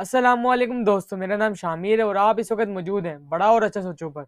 अस्सलामुअलैकुम दोस्तों, मेरा नाम शामिर है और आप इस वक्त मौजूद हैं बड़ा और अच्छा सोचों पर।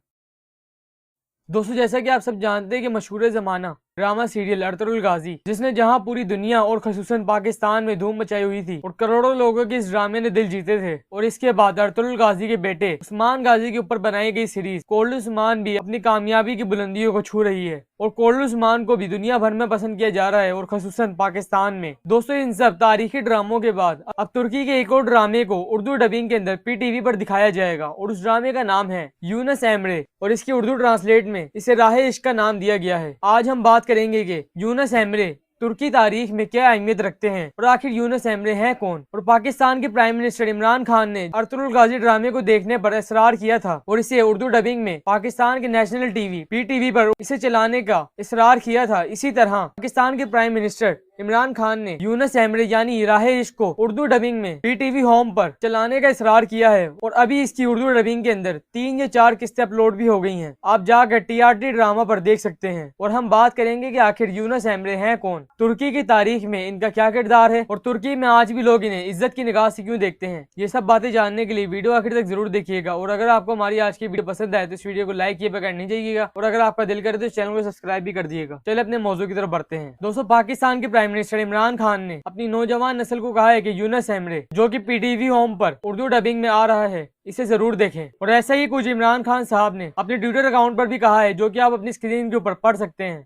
दोस्तों, जैसा कि आप सब जानते हैं कि मशहूर ज़माना ड्रामा सीरियल अर्तुगरुल गाजी, जिसने जहां पूरी दुनिया और खसूसन पाकिस्तान में धूम मचाई हुई थी और करोड़ों लोगों के इस ड्रामे ने दिल जीते थे। और इसके बाद अर्तुगरुल गाजी के बेटे उस्मान गाजी के ऊपर बनाई गई सीरीज कोल्ड उस्मान भी अपनी कामयाबी की बुलंदियों को छू रही है और कोल्ड उस्मान को भी दुनिया भर में पसंद किया जा रहा है और खसूसन पाकिस्तान में। दोस्तों, इन सब तारीखी ड्रामों के बाद अब तुर्की के एक और ड्रामे को उर्दू डबिंग के अंदर PTV पर दिखाया जाएगा और उस ड्रामे का नाम है यूनस एमरे और इसकी उर्दू ट्रांसलेट में इसे राहे इश्क का नाम दिया गया है। आज हम बात करेंगे कि यूनस एमरे तुर्की तारीख में क्या अहमियत रखते हैं और आखिर यूनस एमरे हैं कौन। और पाकिस्तान के प्राइम मिनिस्टर इमरान खान ने अर्तुगरुल गाजी ड्रामे को देखने पर इसरार किया था और इसे उर्दू डबिंग में पाकिस्तान के नेशनल टीवी PTV पर इसे चलाने का इसरार किया था। इसी तरह पाकिस्तान के प्राइम मिनिस्टर इमरान खान ने यूनस एमरे यानी राहे इश्क को उर्दू डबिंग में PTV होम पर चलाने का इसरार किया है और अभी इसकी उर्दू डबिंग के अंदर 3 या 4 किस्तें अपलोड भी हो गई हैं। आप जाकर TRT ड्रामा पर देख सकते हैं। और हम बात करेंगे कि आखिर यूनस एमरे हैं कौन, तुर्की की तारीख में इनका क्या किरदार है और तुर्की में आज भी लोग इन्हें इज्जत की निगाह से क्यों देखते हैं। ये सब बातें जानने के लिए वीडियो आखिर तक जरूर देखिएगा। और अगर आपको हमारी आज की वीडियो पसंद आए तो इस वीडियो को लाइक किए बगैर नहीं जाइएगा और अगर आपका दिल करे तो इस चैनल को सब्सक्राइब भी कर दिएगा। चलिए अपने मौजू की तरफ बढ़ते हैं। दोस्तों, पाकिस्तान के प्राइम मिनिस्टर इमरान खान ने अपनी नौजवान नस्ल को कहा है कि यूनस एमरे जो कि PTV होम पर उर्दू डबिंग में आ रहा है इसे जरूर देखें। और ऐसा ही कुछ इमरान खान साहब ने अपने ट्विटर अकाउंट पर भी कहा है, जो कि आप अपनी स्क्रीन के ऊपर पढ़ सकते हैं।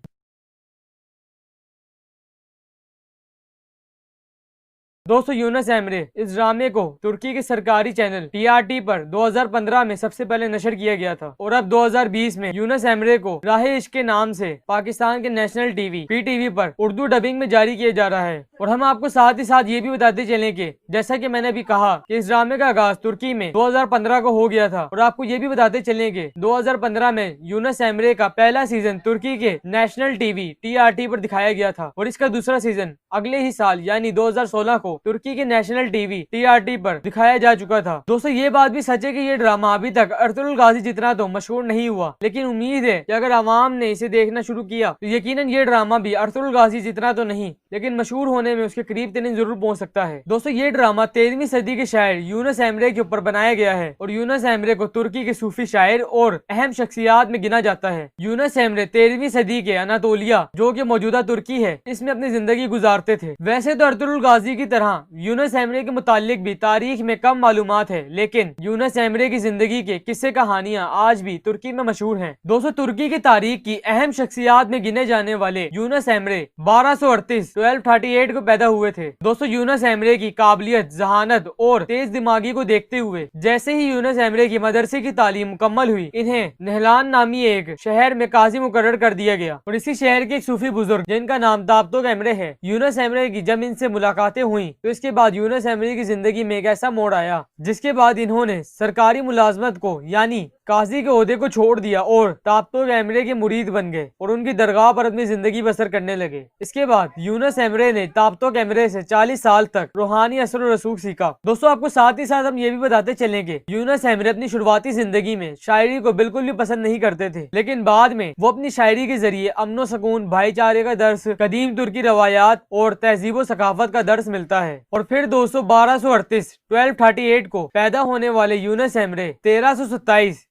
दोस्तों, यूनस एमरे इस ड्रामे को तुर्की के सरकारी चैनल TRT पर 2015 में सबसे पहले नशर किया गया था और अब 2020 में यूनस एमरे को राहे इश्क के नाम से पाकिस्तान के नेशनल टीवी PTV पर उर्दू डबिंग में जारी किया जा रहा है। और हम आपको साथ ही साथ ये भी बताते चलें कि जैसा कि मैंने अभी कहा कि इस ड्रामे का आगाज तुर्की में 2015 को हो गया था और आपको ये भी बताते चलें कि 2015 में यूनस एमरे का पहला सीजन तुर्की के नेशनल टीवी TRT पर दिखाया गया था और इसका दूसरा सीजन अगले ही साल यानी 2016 को तुर्की के नेशनल टीवी TRT पर दिखाया जा चुका था। दोस्तों, ये बात भी सच है कि ये ड्रामा अभी तक अर्तुगरुल गाजी जितना तो मशहूर नहीं हुआ, लेकिन उम्मीद है कि अगर आवाम ने इसे देखना शुरू किया तो यकीनन ये ड्रामा भी अर्तुगरुल गाजी जितना तो नहीं लेकिन मशहूर होने में उसके करीब तरीन जरूर पहुंच सकता है। दोस्तों, ये ड्रामा 13वीं सदी के शायर यूनस एमरे के ऊपर बनाया गया है और यूनस एमरे को तुर्की के सूफी शायर और अहम शख्सियात में गिना जाता है। यूनस एमरे 13वीं सदी के अनातोलिया जो कि मौजूदा तुर्की है इसमें अपनी जिंदगी गुजारते थे। वैसे तो अर्तुगरुल गाजी की तरह यूनस एमरे के मुतालिक भी तारीख में कम मालूमात है, लेकिन यूनस एमरे की जिंदगी के किस्से कहानियां आज भी तुर्की में मशहूर हैं। दोस्तों, तुर्की की तारीख की अहम शख्सियात में गिने जाने वाले यूनस एमरे 1238 को पैदा हुए थे। दोस्तों, यूनस एमरे की काबिलियत, जहानत और तेज दिमागी को देखते हुए जैसे ही यूनस एमरे की मदरसे की तालीम मुकम्मल हुई, इन्हें नहलान नामी एक शहर में काजी मुकर्रर कर दिया गया और इसी शहर के एक सूफी बुजुर्ग जिनका नाम ताबतोग एमरे है, यूनस एमरे की जब इनसे मुलाकातें हुई तो इसके बाद यूनस एमरे की जिंदगी में एक ऐसा मोड़ आया जिसके बाद इन्होंने सरकारी मुलाजमत को यानी काजी के ओहदे को छोड़ दिया और ताबतोग एमरे के मुरीद बन गए और उनकी दरगाह पर अपनी जिंदगी बसर करने लगे। इसके बाद यूनस एमरे ने ताबतोग एमरे से 40 साल तक रूहानी असर और रसूख सीखा। दोस्तों, आपको साथ ही साथ हम ये भी बताते चलेंगे यूनस एमरे अपनी शुरुआती जिंदगी में शायरी को बिल्कुल भी पसंद नहीं करते थे, लेकिन बाद में वो अपनी शायरी के जरिए अमन सुकून, भाईचारे का दर्स, कदीम तुर्की रवायात और तहजीब सकाफत का दर्स मिलता है। और फिर दोस्तों 1238 को पैदा होने वाले यूनस एमरे 1327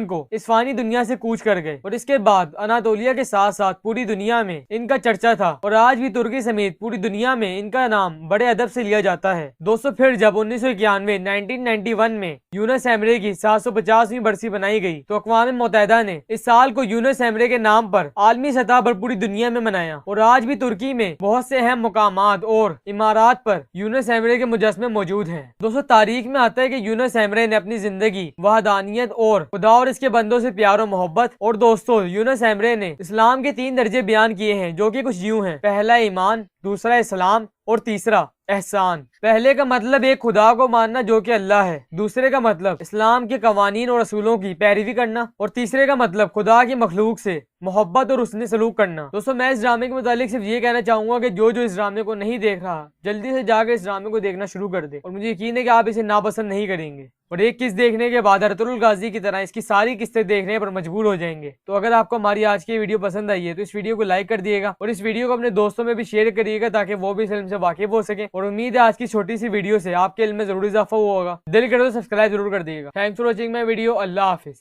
को इस फानी दुनिया से कूच कर गए और इसके बाद अनातोलिया के साथ साथ पूरी दुनिया में इनका चर्चा था और आज भी तुर्की समेत पूरी दुनिया में इनका नाम बड़े अदब से लिया जाता है। दोस्तों, फिर जब 1991 में यूनस एमरे की 750वीं बरसी बनाई गई तो अक़वाम मुत्तहिदा ने इस साल को यूनस एमरे के नाम पर आलमी सतह पर पूरी दुनिया में मनाया और आज भी तुर्की में बहुत से अहम मुकामात और इमारात पर यूनस एमरे के मुजस्मे मौजूद हैं। दोस्तों, तारीख में आता है कि यूनस एमरे ने अपनी जिंदगी वहदानियत और खुदा और इसके बंदों से प्यार और मोहब्बत और दोस्तों यूनस एमरे ने इस्लाम के 3 दर्जे बयान किए हैं, जो कि कुछ यूं हैं। पहला ईमान, दूसरा इस्लाम और तीसरा एहसान। पहले का मतलब एक खुदा को मानना जो कि अल्लाह है, दूसरे का मतलब इस्लाम के कवानीन और असूलों की पैरवी करना और तीसरे का मतलब खुदा की मखलूक से मोहब्बत और उसने सलूक करना। दोस्तों, मैं इस ड्रामे के मुतालिक सिर्फ ये कहना चाहूंगा कि जो इस ड्रामे को नहीं देख रहा जल्दी से जाकर इस ड्रामे को देखना शुरू कर दे और मुझे यकीन है कि आप इसे नापसंद नहीं करेंगे और एक किस्त देखने के बाद अर्तुगरुल गाजी की तरह इसकी सारी किस्तें देखने पर मजबूर हो जाएंगे। तो अगर आपको हमारी आज की वीडियो पसंद आई है तो इस वीडियो को लाइक कर दिएगा और इस वीडियो को अपने दोस्तों में भी शेयर करिएगा ताकि वो भी इस इल्म से वाकिफ हो सके। और उम्मीद है आज की छोटी सी वीडियो से आपके इल्म में जरूर इजाफा हुआ होगा। दिल करे तो सब्सक्राइब जरूर कर दीजिएगा। Thanks for watching my video. Allah Hafiz.